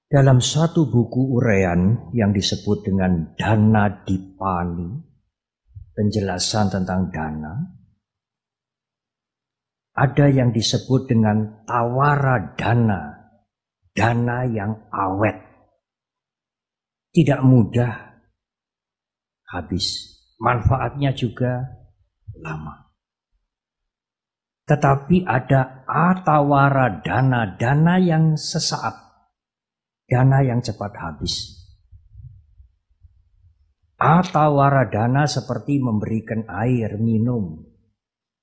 Dalam satu buku uraian yang disebut dengan Dana Dipani, penjelasan tentang dana, ada yang disebut dengan tawara dana, dana yang awet, tidak mudah habis, manfaatnya juga lama. Tetapi ada atawara dana, dana yang sesaat, dana yang cepat habis. Atawara dana seperti memberikan air minum,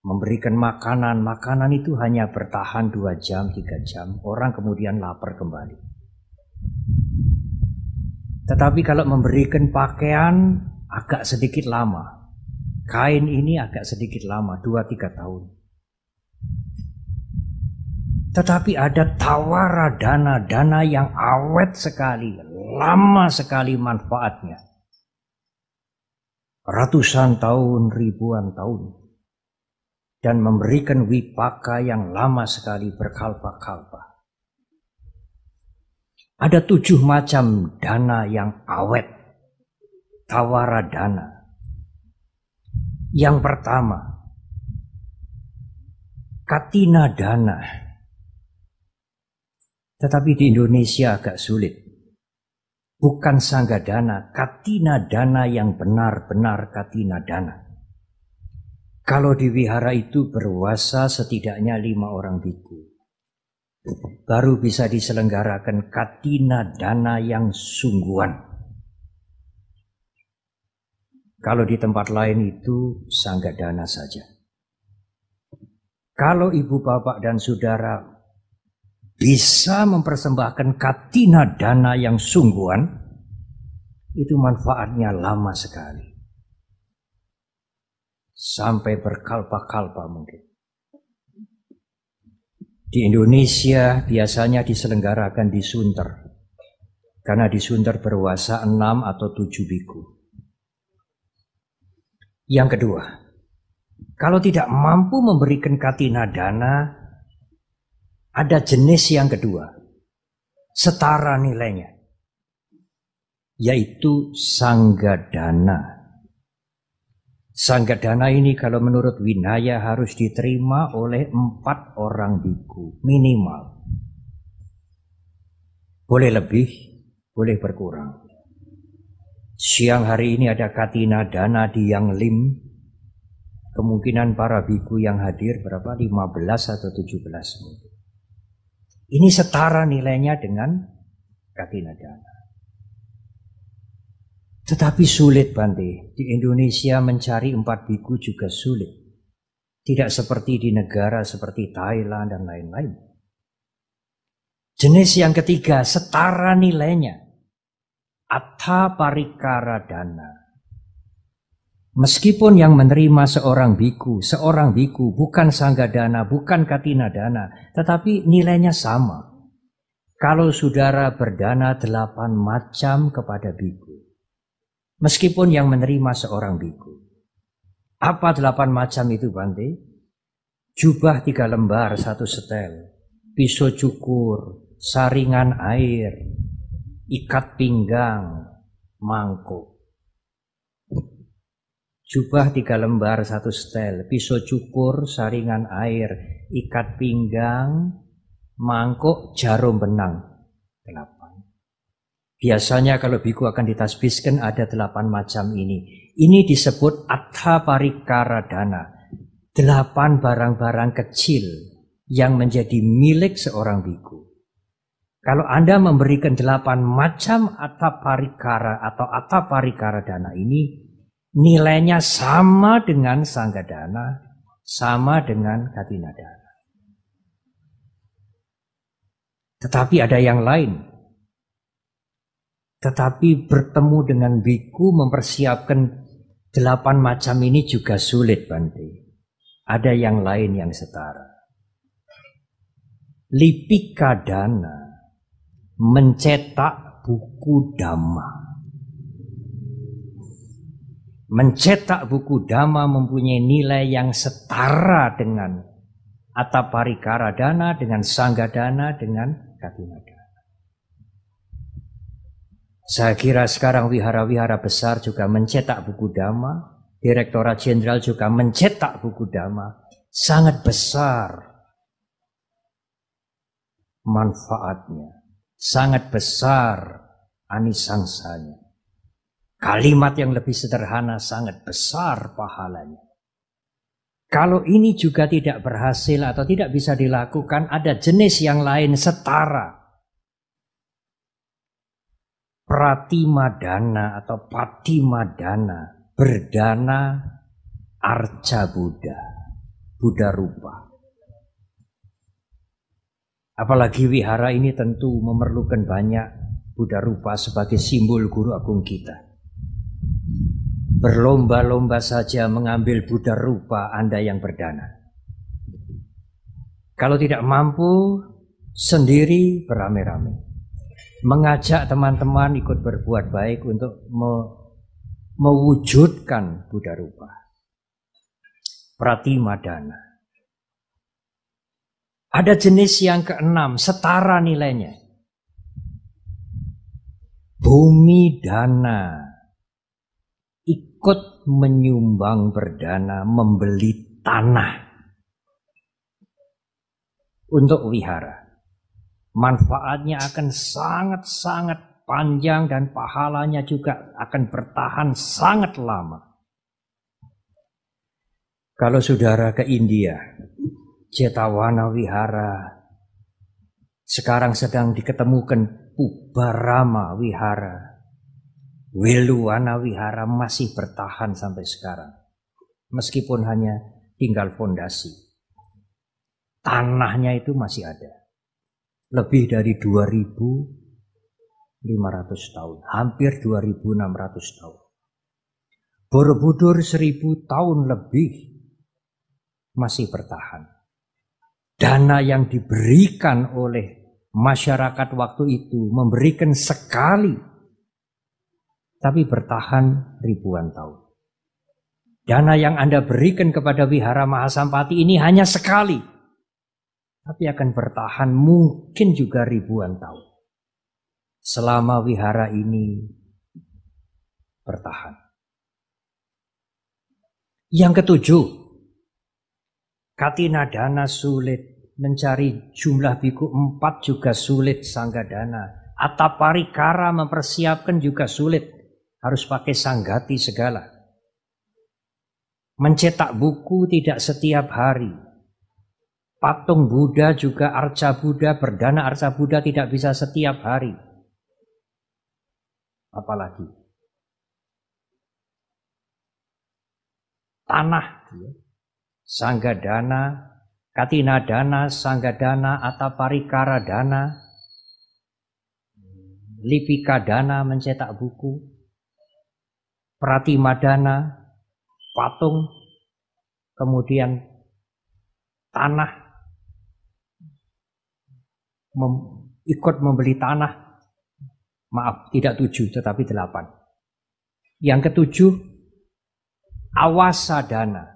memberikan makanan. Makanan itu hanya bertahan 2 jam, 3 jam. Orang kemudian lapar kembali. Tetapi kalau memberikan pakaian agak sedikit lama. Kain ini agak sedikit lama, 2-3 tahun. Tetapi ada tawara dana, dana yang awet sekali, lama sekali manfaatnya. Ratusan tahun, ribuan tahun. Dan memberikan wipaka yang lama sekali, berkalpa-kalpa. Ada 7 macam dana yang awet, tawara dana. Yang pertama, katina dana. Tetapi di Indonesia agak sulit. Bukan sangga dana, katina dana yang benar-benar katina dana. Kalau di wihara itu berwasa setidaknya 5 orang biku. Baru bisa diselenggarakan katina dana yang sungguhan. Kalau di tempat lain itu sangga dana saja. Kalau ibu bapak dan saudara bisa mempersembahkan katina dana yang sungguhan, itu manfaatnya lama sekali. Sampai berkalpa-kalpa mungkin. Di Indonesia biasanya diselenggarakan di Sunter. Karena di Sunter berwasa 6 atau 7 biku. Yang kedua, kalau tidak mampu memberikan katina dana, ada jenis yang kedua, setara nilainya, yaitu sanggadana. Sanggadana ini kalau menurut Winaya harus diterima oleh 4 orang biku minimal. Boleh lebih, boleh berkurang. Siang hari ini ada katina dana di Yang Lim. Kemungkinan para biku yang hadir berapa? 15 atau 17 mungkin. Ini setara nilainya dengan katina dana. Tetapi sulit Bante. Di Indonesia mencari 4 biku juga sulit. Tidak seperti di negara seperti Thailand dan lain-lain. Jenis yang ketiga, setara nilainya. Atta parikara dana. Meskipun yang menerima seorang biku bukan sanggadana, bukan katina dana, tetapi nilainya sama. Kalau saudara berdana 8 macam kepada biku, meskipun yang menerima seorang biku. Apa 8 macam itu Bante? Jubah 3 lembar 1 setel, pisau cukur, saringan air, ikat pinggang, mangkuk. Jubah 3 lembar 1 setel, pisau cukur, saringan air, ikat pinggang, mangkuk, jarum benang. 8. Biasanya kalau biku akan ditasbiskan ada 8 macam ini. Ini disebut atta parikara dana. 8 barang-barang kecil yang menjadi milik seorang biku. Kalau Anda memberikan 8 macam atta parikara atau atta parikara dana ini, nilainya sama dengan sanggadana, sama dengan katina dana. Tetapi ada yang lain. Tetapi bertemu dengan biku mempersiapkan 8 macam ini juga sulit Bante. Ada yang lain yang setara. Lipika dana, mencetak buku dhamma. Mencetak buku Dhamma mempunyai nilai yang setara dengan Ataparikara Dana, dengan Sangga Dana, dengan Katina Dana. Saya kira sekarang wihara-wihara besar juga mencetak buku Dhamma. Direktorat Jenderal juga mencetak buku Dhamma. Sangat besar manfaatnya. Sangat besar anisangsanya. Kalimat yang lebih sederhana sangat besar pahalanya. Kalau ini juga tidak berhasil atau tidak bisa dilakukan, ada jenis yang lain setara. Pratimadana atau Patimadana, berdana arca Buddha, Buddha rupa. Apalagi wihara ini tentu memerlukan banyak Buddha rupa sebagai simbol guru agung kita. Berlomba-lomba saja mengambil Buddha rupa Anda yang berdana. Kalau tidak mampu, sendiri beramai-ramai. Mengajak teman-teman ikut berbuat baik untuk mewujudkan Buddha rupa. Pratimadana. Ada jenis yang keenam, setara nilainya. Bumi dana. Ikut menyumbang berdana, membeli tanah untuk wihara. Manfaatnya akan sangat-sangat panjang dan pahalanya juga akan bertahan sangat lama. Kalau saudara ke India, Jetawana Wihara, sekarang sedang diketemukan Pubarama Wihara, Weluwana Wihara masih bertahan sampai sekarang. Meskipun hanya tinggal fondasi. Tanahnya itu masih ada. Lebih dari 2.500 tahun. Hampir 2.600 tahun. Borobudur 1.000 tahun lebih masih bertahan. Dana yang diberikan oleh masyarakat waktu itu memberikan sekali, tapi bertahan ribuan tahun. Dana yang Anda berikan kepada Wihara Mahasampati ini hanya sekali, tapi akan bertahan mungkin juga ribuan tahun. Selama wihara ini bertahan. Yang ketujuh, Katina Dana sulit. Mencari jumlah biku 4 juga sulit, Sangga Dana. Ataparikara mempersiapkan juga sulit. Harus pakai sanggati segala. Mencetak buku tidak setiap hari. Patung Buddha juga arca Buddha, berdana arca Buddha tidak bisa setiap hari. Apalagi tanah, Sangga Dana, Katina Dana, Sangga Dana, Ataparikara Dana, Lipika Dana mencetak buku. Pratimadana, patung, kemudian tanah, ikut membeli tanah, maaf tidak 7 tetapi 8. Yang ketujuh, Awasadana,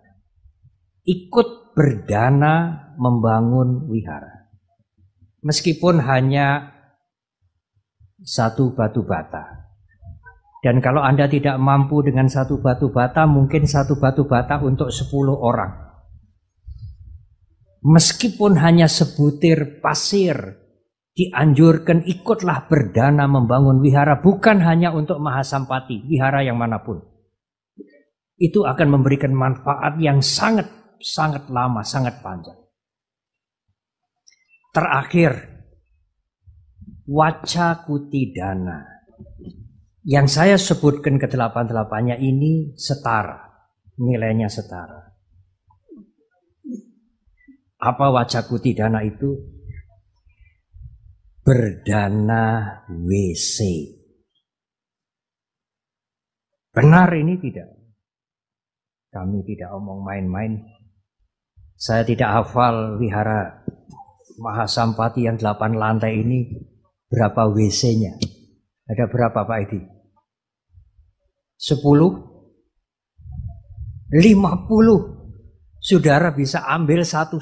ikut berdana membangun wihara. Meskipun hanya satu batu bata. Dan kalau Anda tidak mampu dengan satu batu bata, mungkin satu batu bata untuk 10 orang. Meskipun hanya sebutir pasir, dianjurkan ikutlah berdana membangun wihara, bukan hanya untuk Mahasampati, wihara yang manapun. Itu akan memberikan manfaat yang sangat lama, sangat panjang. Terakhir, Wacakuti Dana. Yang saya sebutkan ke-8-8-nya ini setara, nilainya setara. Apa Wacakuti Dana itu? Berdana WC. Benar ini tidak? Kami tidak omong main-main. Saya tidak hafal wihara Mahasampati yang 8 lantai ini berapa WC-nya. Ada berapa Pak Edi? 10? 50. Saudara bisa ambil satu.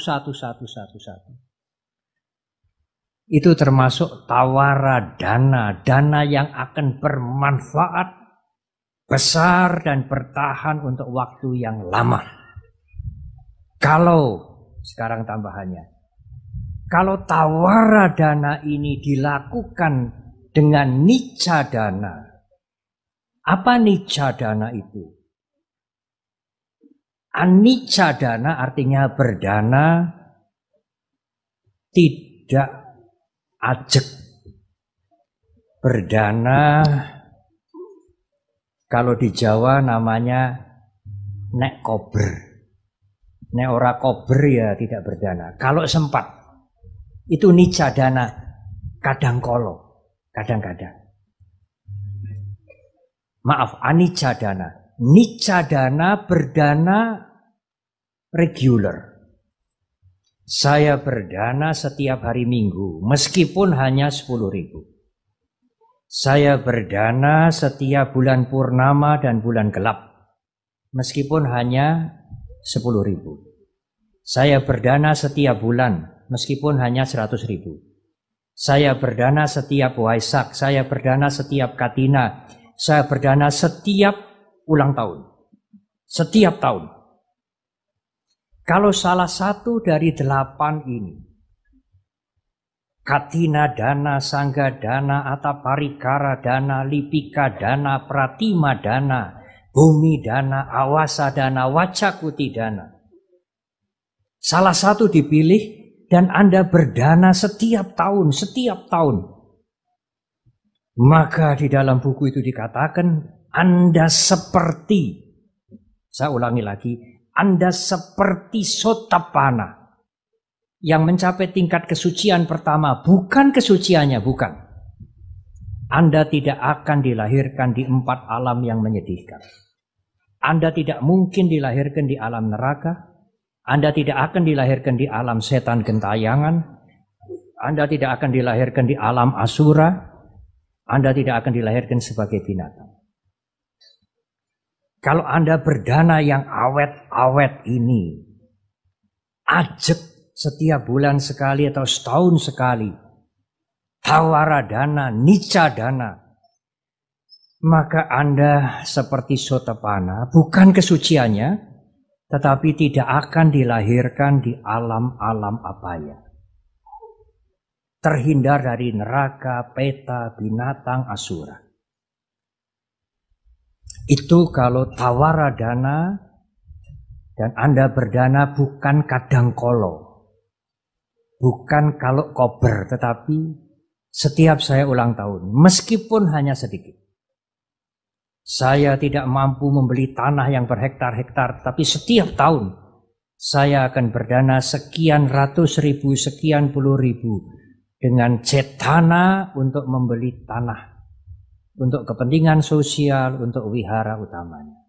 Itu termasuk tawara dana yang akan bermanfaat besar dan bertahan untuk waktu yang lama. Kalau, sekarang tambahannya, kalau tawara dana ini dilakukan dengan nicca dana. Apa nicca dana itu? Anicca dana artinya berdana tidak ajek. Berdana kalau di Jawa namanya nek kober. Nek ora kober ya tidak berdana. Kalau sempat itu nicca dana kadang kolo, kadang-kadang. Maaf, anicca dana. Nicca dana berdana regular. Saya berdana setiap hari Minggu, meskipun hanya 10.000. Saya berdana setiap bulan purnama dan bulan gelap, meskipun hanya 10.000. Saya berdana setiap bulan, meskipun hanya 100.000. Saya berdana setiap Waisak, saya berdana setiap Katina, saya berdana setiap ulang tahun. Setiap tahun. Kalau salah satu dari 8 ini, Katina dana, Sangga dana, Ataparikara dana, Lipika dana, Pratima dana, Bumi dana, Awasa dana, Wacakuti dana. Salah satu dipilih dan Anda berdana setiap tahun. Maka di dalam buku itu dikatakan Anda seperti, saya ulangi lagi, Anda seperti Sotapana yang mencapai tingkat kesucian pertama, bukan kesuciannya, bukan. Anda tidak akan dilahirkan di 4 alam yang menyedihkan. Anda tidak mungkin dilahirkan di alam neraka. Anda tidak akan dilahirkan di alam setan gentayangan. Anda tidak akan dilahirkan di alam asura. Anda tidak akan dilahirkan sebagai binatang. Kalau Anda berdana yang awet-awet ini, ajek setiap bulan sekali atau setahun sekali, tawara dana, nicca dana, maka Anda seperti Sotapana, bukan kesuciannya, tetapi tidak akan dilahirkan di alam-alam apaya. Terhindar dari neraka, peta, binatang, asura. Itu kalau tawara dana dan Anda berdana bukan kadang kolo. Bukan kalau kober, tetapi setiap saya ulang tahun. Meskipun hanya sedikit. Saya tidak mampu membeli tanah yang berhektar-hektar, tapi setiap tahun saya akan berdana sekian ratus ribu, sekian puluh ribu dengan cetana untuk membeli tanah. Untuk kepentingan sosial, untuk wihara utamanya.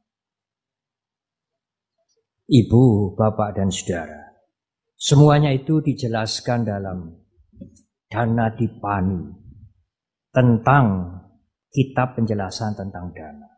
Ibu, bapak, dan saudara, semuanya itu dijelaskan dalam Dana Dipani tentang kitab penjelasan tentang dana.